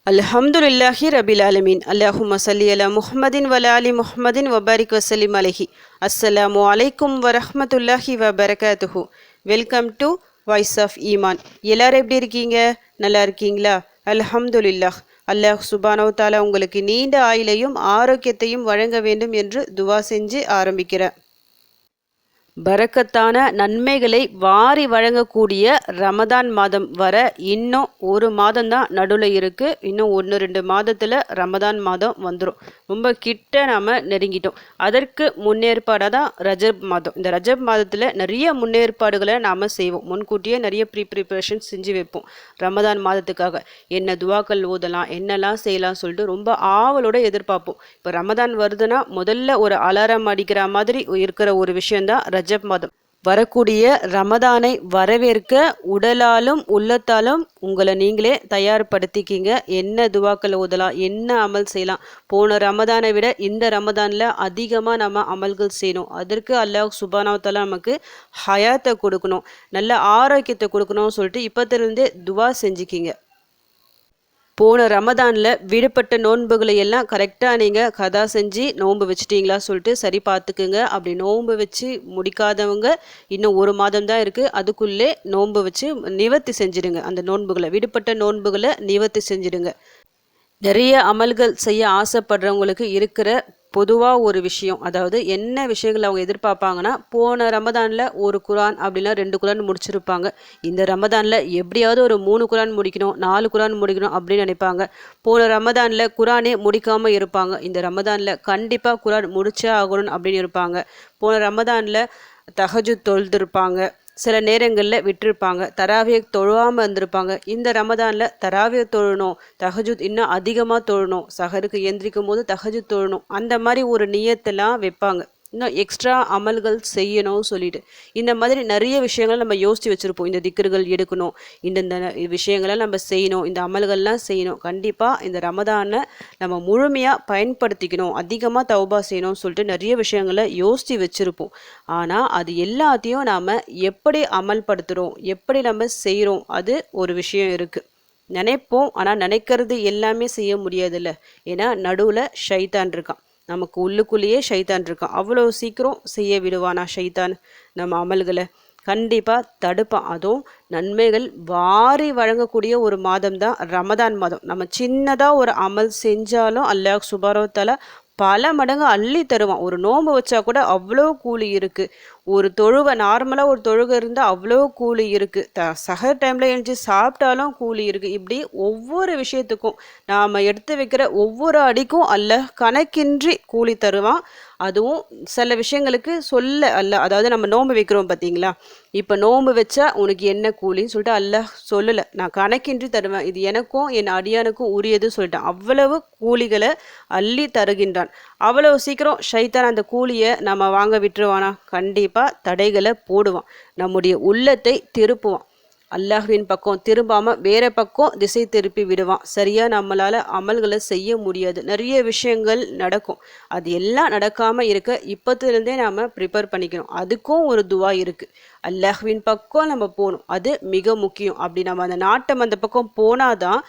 அல்ஹம்துலில்லாஹி ரபில் ஆலமீன். அல்லாஹும்ம ஸல்லி அலா முஹம்மதின் வலா அலி முஹம்மதின் வபாரிக் வசல்லிம் அலைஹி. அஸ்ஸலாமு அலைக்கும் வரஹ்மத்துல்லாஹி வபரகாத்துஹு. வெல்கம் டு வாய்ஸ் ஆஃப் ஈமான். எல்லாரும் எப்படி இருக்கீங்க? நல்லா இருக்கீங்களா? அல்ஹம்துலில்லாஹ். அல்லாஹ் சுப்ஹானஹு வ தஆலா உங்களுக்கு நீண்ட ஆயுளையும் ஆரோக்கியத்தையும் வழங்க வேண்டும் என்று துவா செஞ்சு ஆரம்பிக்கிறேன். பரக்கத்தான நன்மைகளை வாரி வழங்கக்கூடிய ரமதான் மாதம் வர இன்னும் ஒரு மாதம்தான் நடுவில் இருக்குது. இன்னும் 1-2 மாதத்தில் ரமதான் மாதம் வந்துடும். ரொம்ப கிட்ட நாம் நெருங்கிட்டோம். அதற்கு முன்னேற்பாடாக தான் ரஜப் மாதம். இந்த ரஜப் மாதத்தில் நிறைய முன்னேற்பாடுகளை நாம் செய்வோம். முன்கூட்டியே நிறைய ப்ரிப்பரேஷன் செஞ்சு வைப்போம். ரமதான் மாதத்துக்காக என்ன துவாக்கள் ஓதலாம், என்னெல்லாம் செய்யலாம் சொல்லிட்டு ரொம்ப ஆவலோடு எதிர்பார்ப்போம். இப்போ ரமதான் வருதுன்னா முதல்ல ஒரு அலாரம் அடிக்கிற மாதிரி இருக்கிற ஒரு விஷயந்தான் ரஜப் மாதம். வரக்கூடிய ரமதானை வரவேற்க உடலாலும் உள்ளத்தாலும் உங்களை நீங்களே தயார்படுத்திக்கிங்க. என்ன துவாக்கள் ஓதலாம், என்ன அமல் செய்யலாம். போன ரமதானை விட இந்த ரமதானில் அதிகமாக நம்ம அமல்கள் செய்யணும். அதற்கு அல்லாஹ் சுப்ஹானஹு வ தஆலா நமக்கு ஹயாத்தை கொடுக்கணும், நல்ல ஆரோக்கியத்தை கொடுக்கணும்னு சொல்லிட்டு இப்போத்திலிருந்தே துவா செஞ்சுக்கிங்க. போன ரமதானில் விடுபட்ட நோன்புகளை எல்லாம் கரெக்டாக நீங்கள் கதா செஞ்சு நோன்பு வச்சுட்டிங்களா சொல்லிட்டு சரி பார்த்துக்குங்க. அப்படி நோன்பு வச்சு முடிக்காதவங்க இன்னும் ஒரு மாதம் தான் இருக்குது, அதுக்குள்ளே நோன்பு வச்சு நிவர்த்தி செஞ்சிடுங்க. அந்த நோன்புகளை, விடுபட்ட நோன்புகளை நிவர்த்தி செஞ்சிடுங்க. நிறைய அமல்கள் செய்ய ஆசைப்படுறவங்களுக்கு இருக்கிற பொதுவாக ஒரு விஷயம், அதாவது என்ன விஷயங்கள் அவங்க எதிர்பார்ப்பாங்கன்னா, போன ரமதானில் ஒரு குரான் அப்படின்னா 2 குரான் முடிச்சிருப்பாங்க. இந்த ரமதானில் எப்படியாவது ஒரு 3 குரான் முடிக்கணும், 4 குரான் முடிக்கணும் அப்படின்னு நினைப்பாங்க. போன ரமதானில் குரானே முடிக்காமல் இருப்பாங்க. இந்த ரமதானில் கண்டிப்பாக குரான் முடிச்சே ஆகணும் அப்படின்னு இருப்பாங்க. போன ரமதானில் தஹஜுத் தொழுதுருப்பாங்க, சில நேரங்களில் விட்டுருப்பாங்க, தராவியை தொழாமல் இருந்திருப்பாங்க. இந்த ரமதானில் தராவியை தொழணும், தஹஜுத் இன்னும் அதிகமாக தொழணும், சஹருக்கு எந்திரிக்கும் போது தஹஜுத் தொழணும், அந்த மாதிரி ஒரு நியத்தெல்லாம் வைப்பாங்க. இன்னும் எக்ஸ்ட்ரா அமல்கள் செய்யணும் சொல்லிட்டு இந்த மாதிரி நிறைய விஷயங்கள் நம்ம யோசித்து வச்சுருப்போம். இந்த திக்ருகள் எடுக்கணும், இந்த விஷயங்களை நம்ம செய்யணும், இந்த அமல்கள்லாம் செய்யணும். கண்டிப்பாக இந்த ரமதானை நம்ம முழுமையாக பயன்படுத்திக்கணும், அதிகமாக தௌபா செய்யணும்னு சொல்லிட்டு நிறைய விஷயங்களை யோசித்து வச்சுருப்போம். ஆனால் அது எல்லாத்தையும் நாம் எப்படி அமல்படுத்துகிறோம், எப்படி நம்ம செய்கிறோம், அது ஒரு விஷயம் இருக்குது. நினைப்போம், ஆனால் நினைக்கிறது எல்லாமே செய்ய முடியாதுல்ல. ஏன்னா நடுவில் ஷைத்தான் இருக்கான், நமக்கு உள்ளுக்குள்ளேயே ஷைத்தான் இருக்கான். அவ்வளோ சீக்கிரம் செய்ய விடுவானா ஷைத்தான் நம்ம அமல்களை? கண்டிப்பாக தடுப்பான். அதுவும் நன்மைகள் வாரி வழங்கக்கூடிய ஒரு மாதம் தான் ரமதான் மாதம். நம்ம சின்னதாக ஒரு அமல் செஞ்சாலும் அல்லாஹ் சுப்ஹானஹு வ தஆலா பல மடங்கு அள்ளி தருவான். ஒரு நோன்பு வச்சா கூட அவ்வளோ கூலி இருக்குது. ஒரு தொழுகை, நார்மலாக ஒரு தொழுகை இருந்தால் அவ்வளோ கூலி இருக்குது. சஹர் டைமில் எழுந்து சாப்பிட்டாலும் கூலி இருக்குது. இப்படி ஒவ்வொரு விஷயத்துக்கும் நாம் எடுத்து வைக்கிற ஒவ்வொரு அடிக்கும் அல்லாஹ் கணக்கின்றி கூலி தருவான். அதுவும் சில விஷயங்களுக்கு சொல்ல அல்லாஹ், அதாவது நம்ம நோன்பு வைக்கிறோம் பார்த்தீங்களா, இப்போ நோன்பு வச்சா உனக்கு என்ன கூலின்னு சொல்லிட்டு அல்லாஹ் சொல்லலை, நான் கணக்கின்றி தருவேன், இது எனக்கும் என் அடியானுக்கும் உரியது சொல்லிட்டேன். அவ்வளவு கூலிகளை அள்ளி தருகின்றான். அவ்வளவு சீக்கிரம் ஷைத்தான் அந்த கூலியை நம்ம வாங்க விட்டுருவானா? கண்டிப்பாக தடைகளை போடுவான். நம்முடைய உள்ளத்தை திருப்புவான். அல்லாஹ்வின் பக்கம் திரும்பாமல் வேற பக்கம் திசை திருப்பி விடுவான். சரியாக நம்மளால் அமல்களை செய்ய முடியாது. நிறைய விஷயங்கள் நடக்கும். அது எல்லாம் நடக்காமல் இருக்க இப்போத்துலேருந்தே நாம் ப்ரிப்பேர் பண்ணிக்கணும். அதுக்கும் ஒரு துவா இருக்குது. அல்லாஹ்வின் பக்கம் நம்ம போகணும், அது மிக முக்கியம். அப்படி நம்ம அந்த நாட்டம் அந்த பக்கம் போனாதான்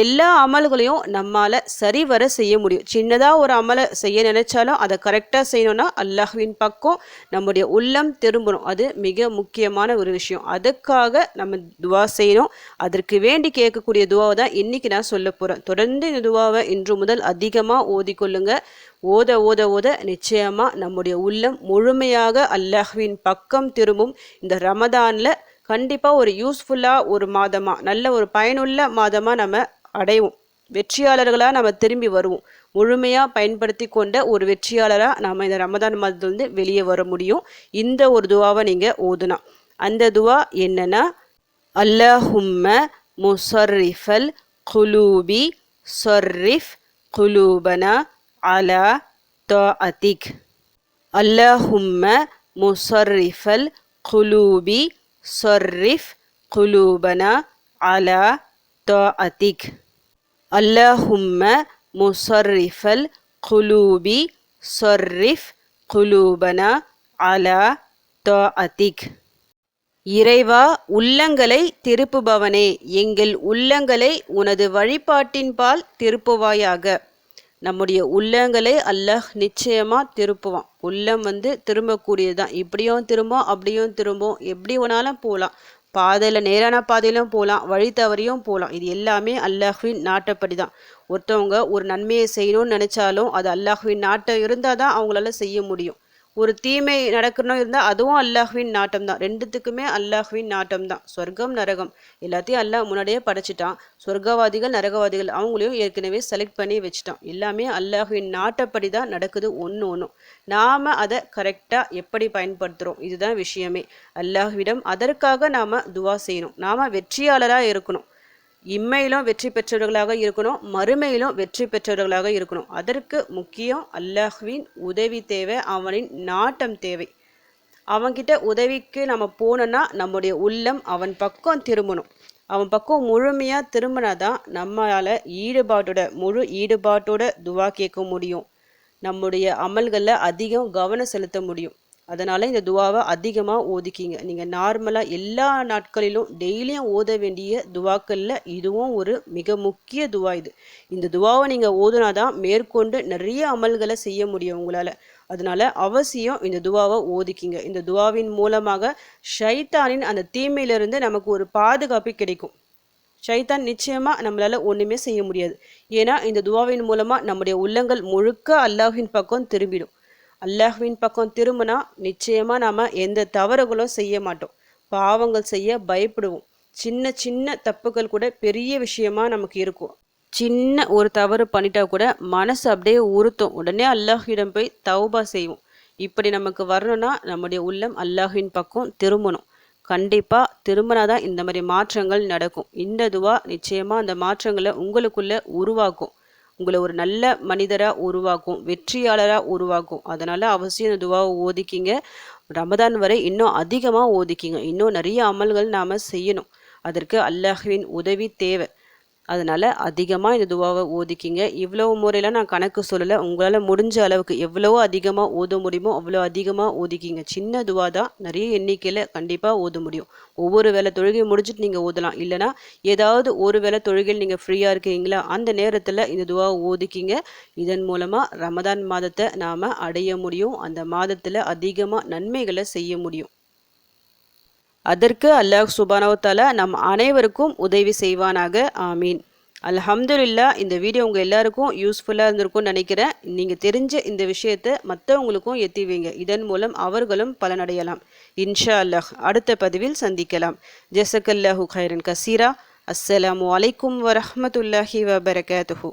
எல்லா அமல்களையும் நம்மால் சரிவர செய்ய முடியும். சின்னதாக ஒரு அமலை செய்ய நினைச்சாலும் அதை கரெக்டாக செய்யணும்னா அல்லாஹ்வின் பக்கம் நம்முடைய உள்ளம் திரும்பணும். அது மிக முக்கியமான ஒரு விஷயம். அதுக்காக நம்ம துவா செய்யணும். அதற்கு வேண்டி கேட்கக்கூடிய துவாவை தான் இன்னைக்கு நான் சொல்ல போகிறேன். தொடர்ந்து இந்த துவாவை இன்று முதல் அதிகமாக ஓதிக்கொள்ளுங்க. ஓத ஓத ஓத நிச்சயமாக நம்முடைய உள்ளம் முழுமையாக அல்லாஹ்வின் பக்கம் திரும்பும். இந்த ரமதானில் கண்டிப்பாக ஒரு யூஸ்ஃபுல்லாக ஒரு மாதமாக, நல்ல ஒரு பயனுள்ள மாதமாக நம்ம அடைவோம். வெற்றியாளர்களாக நம்ம திரும்பி வருவோம். முழுமையாக பயன்படுத்தி கொண்ட ஒரு வெற்றியாளராக நம்ம இந்த ரமதான் மாதத்துலேருந்து வெளியே வர முடியும். இந்த ஒரு துவாவை நீங்கள் ஓதுனா. அந்த துவா என்னன்னா, அல்லாஹும்ம முஸர்ரிஃபல் குலூபி ஸர்ரிஃப் குலூபனா அலா தாஅதிக். அல்லாஹும்ம முஸர்ரிஃபல் குலூபி ஸர்ரிஃப் குலூபனா அலா தாஅதிக். அல்லாஹும்ம முஸர்ரிஃபல் குலூபி ஸர்ரிஃப் குலூபனா அலா தாஅதிக். இறைவா, உள்ளங்களை திருப்புபவனே, எங்கள் உள்ளங்களை உனது வழிபாட்டின்பால் திருப்புவாயாக. நம்முடைய உள்ளங்களை அல்லாஹ் நிச்சயமா திருப்புவான். உள்ளம் திரும்பக்கூடியதுதான். இப்படியும் திரும்பும், அப்படியும் திரும்பும், எப்படி வேணாலும் போகலாம். பாதையில் நேரான பாதையிலும் போகலாம், வழி தவறியும் போகலாம். இது எல்லாமே அல்லாஹ்வின் நாட்டப்படி தான். ஒருத்தவங்க ஒரு நன்மையை செய்யணும்னு நினச்சாலும் அது அல்லாஹ்வின் நாட்டம் இருந்தால் தான் அவங்களால செய்ய முடியும். ஒரு தீமை நடக்கணும் இருந்தால் அதுவும் அல்லாஹ்வின் நாட்டம் தான். ரெண்டுத்துக்குமே அல்லாஹ்வின் நாட்டம் தான். சொர்க்கம் நரகம் எல்லாத்தையும் அல்லாஹ் முன்னாடியே படைச்சிட்டான். சொர்க்கவாதிகள் நரகவாதிகள் அவங்களையும் ஏற்கனவே செலக்ட் பண்ணி வச்சுட்டான். எல்லாமே அல்லாஹ்வின் நாட்டப்படி தான் நடக்குது ஒன்று ஒன்றும். நாம் அதை கரெக்டாக எப்படி பயன்படுத்துகிறோம் இதுதான் விஷயமே. அல்லாஹ்விடம் அதற்காக நாம் துவா செய்யணும். நாம் வெற்றியாளராக இருக்கணும். இம்மையிலும் வெற்றி பெற்றவர்களாக இருக்கணும், மறுமையிலும் வெற்றி பெற்றவர்களாக இருக்கணும். அதற்கு முக்கியம் அல்லாஹ்வின் உதவி தேவை, அவனின் நாட்டம் தேவை. அவன்கிட்ட உதவிக்கு நம்ம போனோன்னா நம்முடைய உள்ளம் அவன் பக்கம் திரும்பணும். அவன் பக்கம் முழுமையாக திரும்பினாதான் நம்மளால் முழு ஈடுபாட்டோட துவா கேட்க முடியும். நம்முடைய அமல்களில் அதிகம் கவனம் செலுத்த முடியும். அதனால் இந்த துவாவை அதிகமாக ஓதிக்கிங்க. நீங்கள் நார்மலாக எல்லா நாட்களிலும் டெய்லியும் ஓத வேண்டிய துவாக்களில் இதுவும் ஒரு மிக முக்கிய துவா இது. இந்த துவாவை நீங்கள் ஓதுனாதான் மேற்கொண்டு நிறைய அமல்களை செய்ய முடியும் உங்களால். அதனால் அவசியம் இந்த துவாவை ஓதிக்கிங்க. இந்த துவாவின் மூலமாக ஷைத்தானின் அந்த தீமையிலிருந்து நமக்கு ஒரு பாதுகாப்பு கிடைக்கும். ஷைத்தான் நிச்சயமாக நம்மளால் ஒன்றுமே செய்ய முடியாது. ஏன்னா இந்த துவாவின் மூலமாக நம்முடைய உள்ளங்கள் முழுக்க அல்லாஹ்வின் பக்கம் திரும்பிடும். அல்லாஹ்வின் பக்கம் திரும்பினா நிச்சயமாக நாம் எந்த தவறுகளும் செய்ய மாட்டோம். பாவங்கள் செய்ய பயப்படுவோம். சின்ன சின்ன தப்புகள் கூட பெரிய விஷயமா நமக்கு இருக்கும். சின்ன ஒரு தவறு பண்ணிட்டா கூட மனசு அப்படியே உறுத்தும். உடனே அல்லாஹ்விடம் போய் தௌபா செய்வோம். இப்படி நமக்கு வரணும்னா நம்முடைய உள்ளம் அல்லாஹ்வின் பக்கம் திரும்பணும். கண்டிப்பாக திரும்பினாதான் இந்த மாதிரி மாற்றங்கள் நடக்கும். இந்த துவா நிச்சயமாக அந்த மாற்றங்களை உங்களுக்குள்ளே உருவாக்கும். உங்களை ஒரு நல்ல மனிதராக உருவாக்கும், வெற்றியாளராக உருவாக்கும். அதனால் அவசியம் இந்த துவாவை ஓதிக்கிங்க. ரமதான் வரை இன்னும் அதிகமாக ஓதிக்கிங்க. இன்னும் நிறைய அமல்கள் நாம் செய்யணும். அதற்கு அல்லாஹ்வின் உதவி தேவை. அதனால் அதிகமாக இந்த துவாவை ஓதிக்கிங்க. இவ்வளோ முறையெல்லாம் நான் கணக்கு சொல்லலை. உங்களால் முடிஞ்ச அளவுக்கு எவ்வளவோ அதிகமாக ஓத முடியுமோ அவ்வளோ அதிகமாக ஓதிக்கிங்க. சின்ன துவா தான், நிறைய எண்ணிக்கையில் கண்டிப்பாக ஓத முடியும். ஒவ்வொரு வேளை தொழுகை முடிச்சுட்டு நீங்கள் ஓதலாம். இல்லைனா ஏதாவது ஒரு வேளை தொழுகையில் நீங்கள் ஃப்ரீயாக இருக்கீங்களா அந்த நேரத்தில் இந்த துவாவை ஓதிக்கிங்க. இதன் மூலமாக ரமதான் மாதத்தை நாம் அடைய முடியும். அந்த மாதத்தில் அதிகமாக நன்மைகளை செய்ய முடியும். அதற்கு அல்லாஹ் சுப்ஹானஹு வ தஆலா நம் அனைவருக்கும் உதவி செய்வானாக. ஆமீன். அல்ஹம்துலில்லாஹ். இந்த வீடியோ உங்கள் எல்லாருக்கும் யூஸ்ஃபுல்லாக இருந்திருக்கும்னு நினைக்கிறேன். நீங்கள் தெரிஞ்ச இந்த விஷயத்தை மற்றவங்களுக்கும் எத்தி வைங்க. இதன் மூலம் அவர்களும் பலனடையலாம். இன்ஷா அல்லாஹ். அடுத்த பதிவில் சந்திக்கலாம். ஜஸக்கல்லாஹு கைரன் கசீரா. அஸ்ஸலாமு அலைக்கும் வரஹ்மத்துல்லாஹி வபரகாத்துஹு.